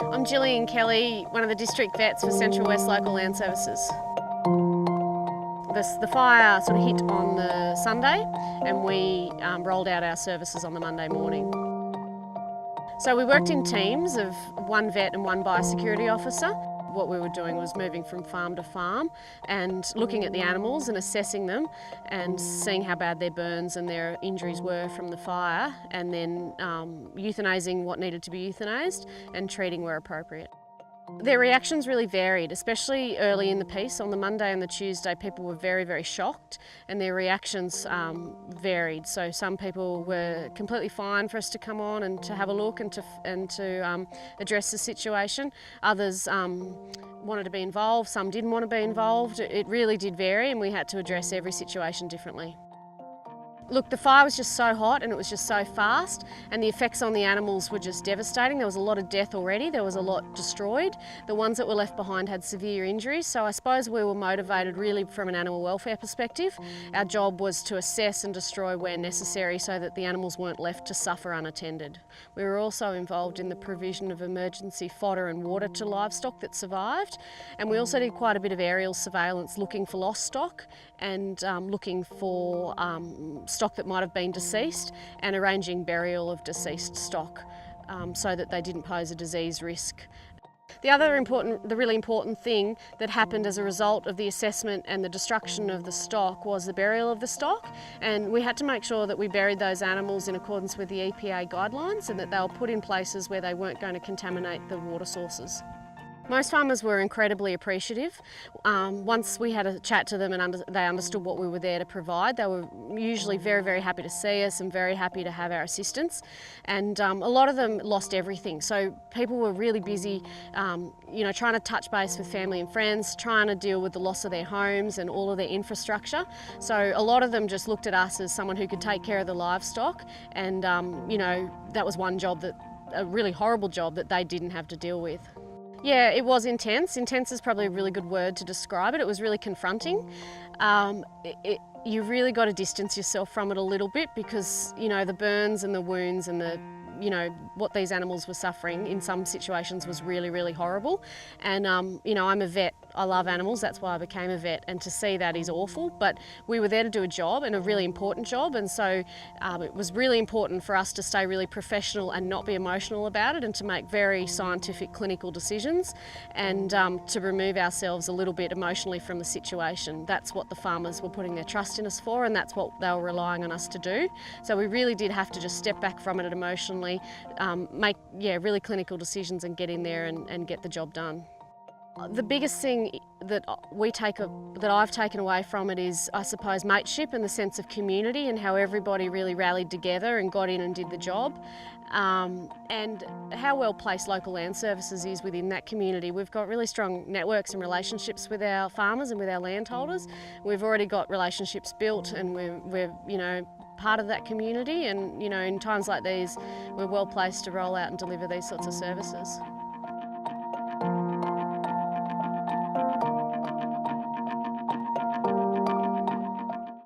I'm Jillian Kelly, one of the district vets for Central West Local Land Services. The fire sort of hit on the Sunday and we rolled out our services on the Monday morning. So we worked in teams of one vet and one biosecurity officer. What we were doing was moving from farm to farm and looking at the animals and assessing them and seeing how bad their burns and their injuries were from the fire, and then euthanasing what needed to be euthanased and treating where appropriate. Their reactions really varied, especially early in the piece. On the Monday and the Tuesday, people were very, very shocked and their reactions varied. So some people were completely fine for us to come on and to have a look and to address the situation. Others wanted to be involved, some didn't want to be involved. It really did vary and we had to address every situation differently. Look, the fire was just so hot and it was just so fast, and the effects on the animals were just devastating. There was a lot of death already, there was a lot destroyed. The ones that were left behind had severe injuries, so I suppose we were motivated really from an animal welfare perspective. Our job was to assess and destroy where necessary so that the animals weren't left to suffer unattended. We were also involved in the provision of emergency fodder and water to livestock that survived, and we also did quite a bit of aerial surveillance looking for lost stock and looking for stock that might have been deceased and arranging burial of deceased stock so that they didn't pose a disease risk. The really important thing that happened as a result of the assessment and the destruction of the stock was the burial of the stock, and we had to make sure that we buried those animals in accordance with the EPA guidelines and that they were put in places where they weren't going to contaminate the water sources. Most farmers were incredibly appreciative. Once we had a chat to them and they understood what we were there to provide, they were usually very, very happy to see us and very happy to have our assistance. And a lot of them lost everything. So people were really busy, trying to touch base with family and friends, trying to deal with the loss of their homes and all of their infrastructure. So a lot of them just looked at us as someone who could take care of the livestock, and that was one job, a really horrible job that they didn't have to deal with. Yeah, it was intense. Intense is probably a really good word to describe it. It was really confronting. You really got to distance yourself from it a little bit because, the burns and the wounds and what these animals were suffering in some situations was really, really horrible. And, I'm a vet. I love animals, that's why I became a vet, and to see that is awful. But we were there to do a job, and a really important job, and so it was really important for us to stay really professional and not be emotional about it, and to make very scientific clinical decisions, and to remove ourselves a little bit emotionally from the situation. That's what the farmers were putting their trust in us for, and that's what they were relying on us to do. So we really did have to just step back from it emotionally, make really clinical decisions and get in there and get the job done. The biggest thing that I've taken away from it is, I suppose, mateship and the sense of community and how everybody really rallied together and got in and did the job. And how well placed Local Land Services is within that community. We've got really strong networks and relationships with our farmers and with our landholders. We've already got relationships built, and we're part of that community, and in times like these we're well placed to roll out and deliver these sorts of services.